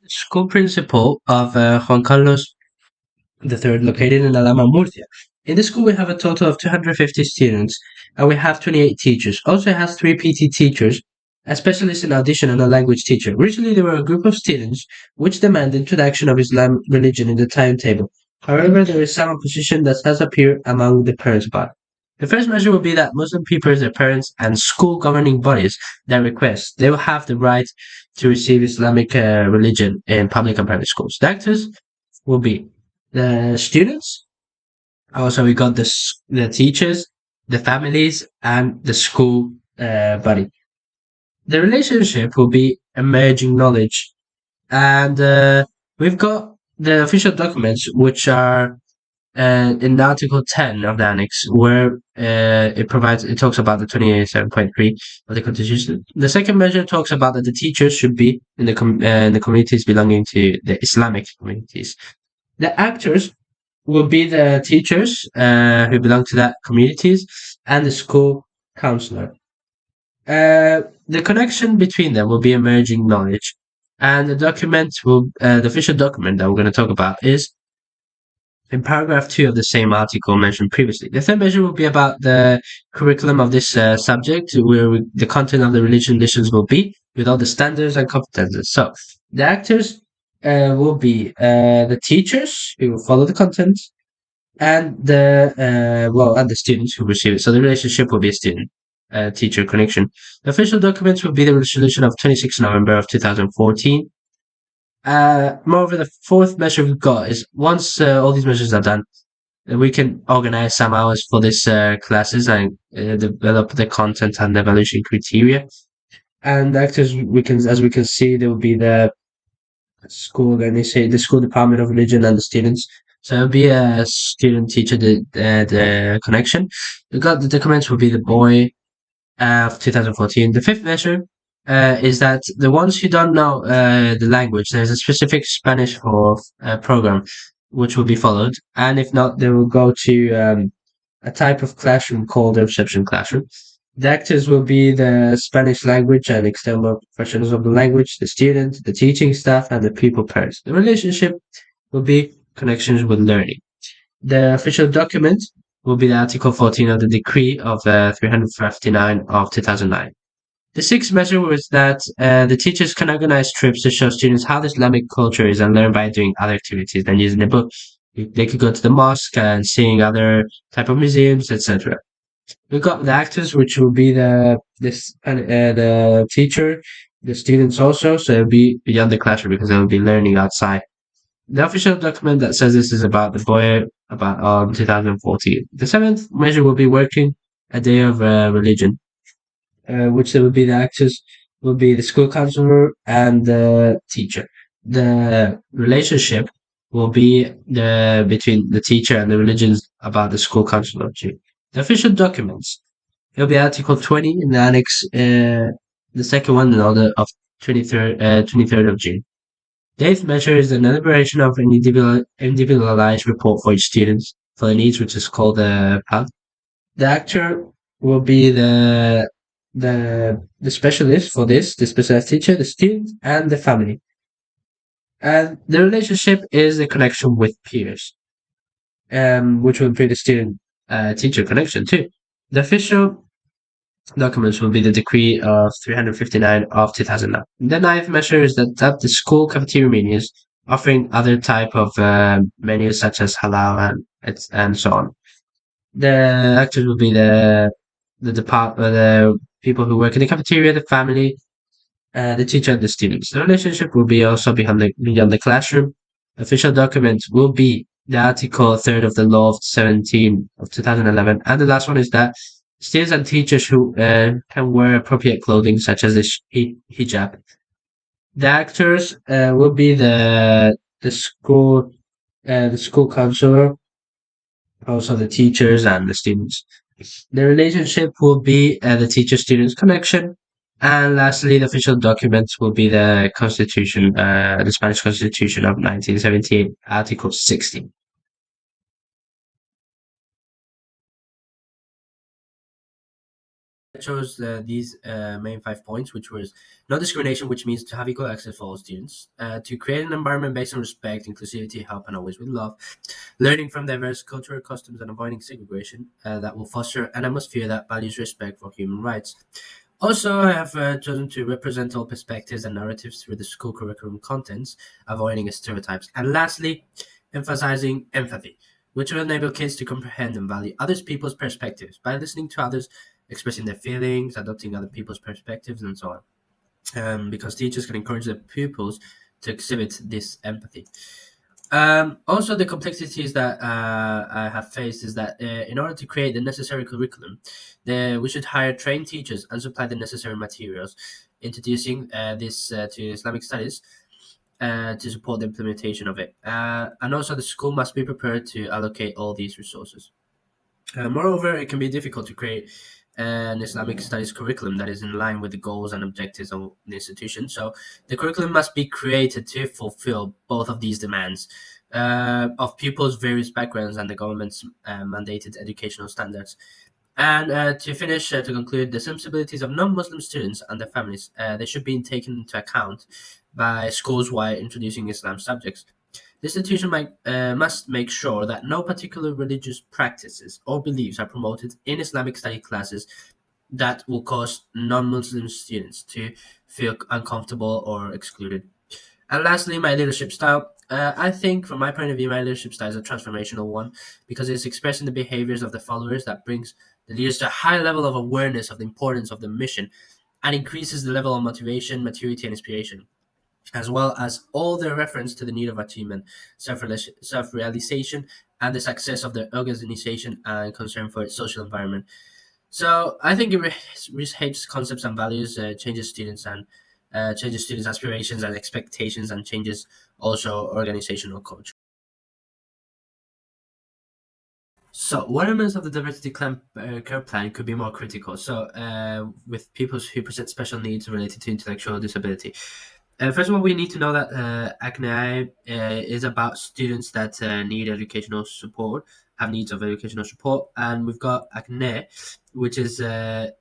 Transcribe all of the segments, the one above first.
School principal of Juan Carlos III, located in Alhama, Murcia. In the school, we have a total of 250 students, and we have 28 teachers. Also, it has three PT teachers, a specialist in audition, and a language teacher. Originally, there were a group of students which demand introduction of Islam religion in the timetable. However, there is some opposition that has appeared among the parents' body. The first measure will be that Muslim people, their parents, and school governing bodies that request, they will have the right to receive Islamic religion in public and private schools. The actors will be the students. Also, we got the teachers, the families, and the school body. The relationship will be emerging knowledge, and we've got the official documents, which are in Article 10 of the Annex, where it talks about the 27.3 of the Constitution. The second measure talks about that the teachers should be in the communities belonging to the Islamic communities. The actors will be the teachers who belong to that communities and the school counselor. The connection between them will be emerging knowledge, and the official document that we're going to talk about is in paragraph 2 of the same article mentioned previously. The third measure will be about the curriculum of this subject, where the content of the religion lessons will be with all the standards and competences. So the actors will be the teachers who will follow the content, and the students who receive it. So the relationship will be a student teacher connection. The official documents will be the resolution of 26 November of 2014. Moreover, the fourth measure we've got is once all these measures are done, we can organize some hours for these classes and develop the content and evaluation criteria. And actors, as we can see, there will be the school, and they say the school department of religion and the students. So it'll be a student teacher the connection. We got the documents will be the boy of 2014. The fifth measure is that the ones who don't know the language, there's a specific Spanish for program which will be followed, and if not, they will go to a type of classroom called the reception classroom. The actors will be the Spanish language and external professionals of the language, the students, the teaching staff, and the pupil parents. The relationship will be connections with learning. The official document will be the Article 14 of the Decree of 359 of 2009. The sixth measure was that the teachers can organize trips to show students how the Islamic culture is and learn by doing other activities than using the book. They could go to the mosque and seeing other type of museums, etc. We got the actors, which will be the teacher, the students also, so it'll be beyond the classroom because they'll be learning outside. The official document that says this is about the boy about 2014. The seventh measure will be working a day of religion, which will be the actors will be the school counselor and the teacher. The relationship will be the between the teacher and the religions about the school counselor too. The official documents. It'll be Article 20 in the Annex, the second one in order of 23rd of June. The eighth measure is the elaboration of an individualized report for each student for the needs, which is called the PAL. The actor will be the specialist for this, the specialized teacher, the student, and the family. And the relationship is the connection with peers, which will be the student teacher connection too. The official documents will be the decree of 359 of 2009. The ninth measure is that the school cafeteria menus offering other type of menus such as halal and so on. The actors will be the people who work in the cafeteria, the family, the teacher, and the students. The relationship will be also beyond the classroom. Official document will be the Article 3rd of the Law of 17 of 2011. And the last one is that students and teachers who can wear appropriate clothing, such as the hijab. The actors will be the school counselor, also the teachers and the students. The relationship will be the teacher-students connection. And lastly, the official documents will be the Constitution, the Spanish Constitution of 1978, Article 16. chose these main 5 points, which was no discrimination, which means to have equal access for all students, to create an environment based on respect, inclusivity, help, and always with love, learning from diverse cultural customs and avoiding segregation that will foster an atmosphere that values respect for human rights. Also, I have chosen to represent all perspectives and narratives through the school curriculum contents, avoiding stereotypes. And lastly, emphasizing empathy, which will enable kids to comprehend and value others people's perspectives by listening to others, expressing their feelings, adopting other people's perspectives, and so on. Because teachers can encourage their pupils to exhibit this empathy. Also, the complexities that I have faced is that in order to create the necessary curriculum, we should hire trained teachers and supply the necessary materials, introducing this to Islamic studies to support the implementation of it. And also, the school must be prepared to allocate all these resources. Moreover, it can be difficult to create an Islamic studies curriculum that is in line with the goals and objectives of the institution. So the curriculum must be created to fulfill both of these demands of pupils' various backgrounds and the government's mandated educational standards. And to conclude, the sensibilities of non-Muslim students and their families, they should be taken into account by schools while introducing Islam subjects. The institution must make sure that no particular religious practices or beliefs are promoted in Islamic study classes that will cause non-Muslim students to feel uncomfortable or excluded. And lastly, my leadership style. I think, from my point of view, my leadership style is a transformational one because it's expressing the behaviors of the followers that brings the leaders to a high level of awareness of the importance of the mission and increases the level of motivation, maturity, and inspiration, as well as all their reference to the need of achievement, self realization, and the success of the organization and concern for its social environment. So I think it reshapes concepts and values, changes students' aspirations and expectations, and changes also organizational culture. So, what elements of the care plan could be more critical? So, with people who present special needs related to intellectual disability. First of all, we need to know that ACNI is about students that need educational support, have needs of educational support, and we've got ACNE, which is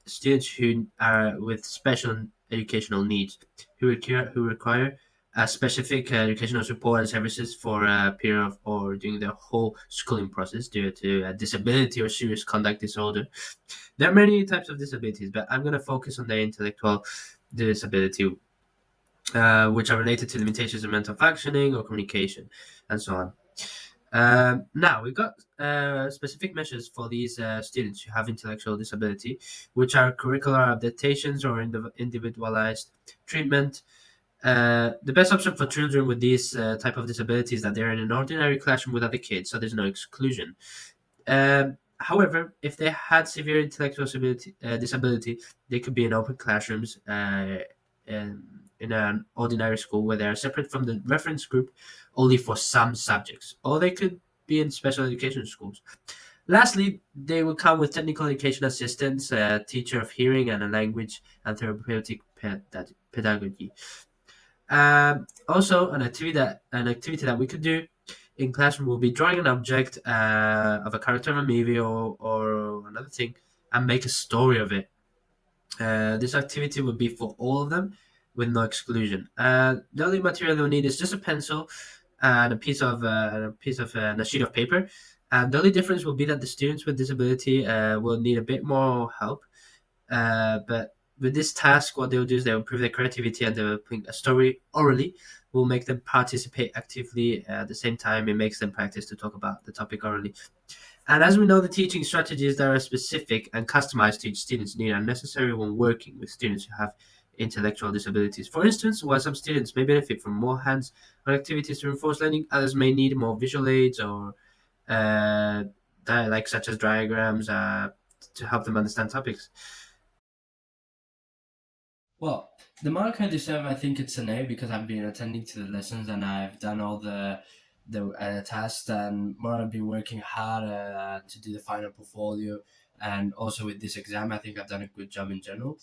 students who are with special educational needs, who require specific educational support and services for a period of or during their whole schooling process due to a disability or serious conduct disorder. There are many types of disabilities, but I'm going to focus on the intellectual disability, which are related to limitations in mental functioning or communication, and so on. Now, we've got specific measures for these students who have intellectual disability, which are curricular adaptations or individualized treatment. The best option for children with these type of disabilities is that they're in an ordinary classroom with other kids, so there's no exclusion. However, if they had severe intellectual disability, they could be in open classrooms in an ordinary school where they are separate from the reference group only for some subjects, or they could be in special education schools. Lastly, they will come with technical education assistance, a teacher of hearing and a language and therapeutic pedagogy. Also, an activity that we could do in classroom will be drawing an object of a character of a movie or another thing and make a story of it. This activity would be for all of them with no exclusion. The only material they'll need is just a pencil and a sheet of paper. And the only difference will be that the students with disability will need a bit more help. But with this task, what they'll do is they'll improve their creativity and they'll think a story orally will make them participate actively. At the same time, it makes them practice to talk about the topic orally. And as we know, the teaching strategies that are specific and customized to each student's need are necessary when working with students who have intellectual disabilities. For instance, while some students may benefit from more hands-on activities to reinforce learning, others may need more visual aids or uh, like such as diagrams to help them understand topics. Well, the mark I deserve, I think it's an A because I've been attending to the lessons and I've done all the tasks, and more I've been working hard to do the final portfolio, and also with this exam, I think I've done a good job in general.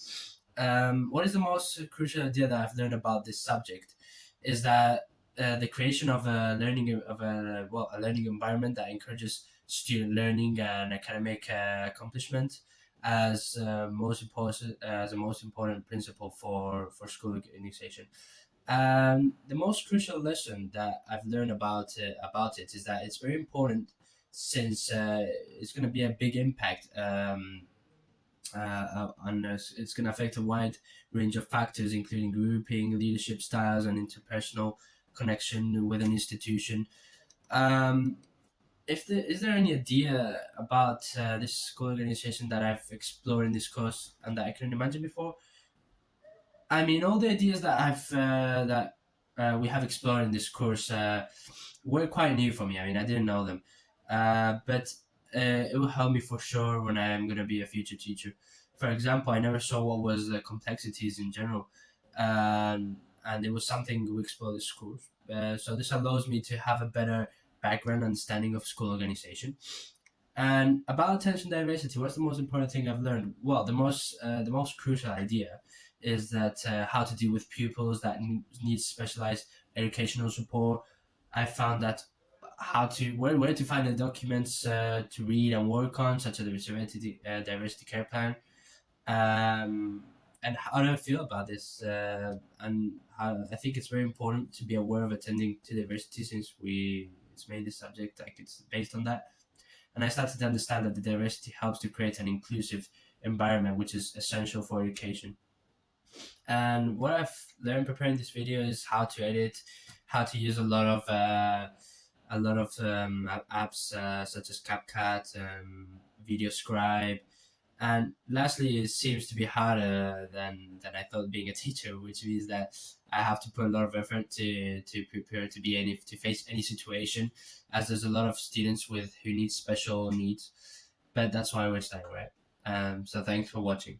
What is the most crucial idea that I've learned about this subject is that the creation of a learning environment that encourages student learning and academic accomplishment, as most important principle for school organization. The most crucial lesson that I've learned about it is that it's very important, since it's going to be a big impact on us. It's going to affect a wide range of factors, including grouping, leadership styles, and interpersonal connection with an institution. Um, if there is there any idea about this school organization that I've explored in this course and that I couldn't imagine before? I mean, all the ideas that we have explored in this course were quite new for me. I mean, I didn't know them, but it will help me for sure when I am going to be a future teacher. For example, I never saw what was the complexities in general, and it was something we explored in schools. So this allows me to have a better background understanding of school organization. And about attention diversity, what's the most important thing I've learned? Well, the most crucial idea is that how to deal with pupils that need specialized educational support. I found that how to where to find the documents to read and work on, such as the diversity care plan. And how do I feel about this? And how, I think it's very important to be aware of attending to diversity, since we it's made this subject like it's based on that. And I started to understand that the diversity helps to create an inclusive environment, which is essential for education. And what I've learned preparing this video is how to edit, how to use a lot of apps such as CapCut, Video Scribe, and lastly, it seems to be harder than I thought being a teacher, which means that I have to put a lot of effort to prepare to be any to face any situation, as there's a lot of students with who need special needs. But that's why we're studying, right? So thanks for watching.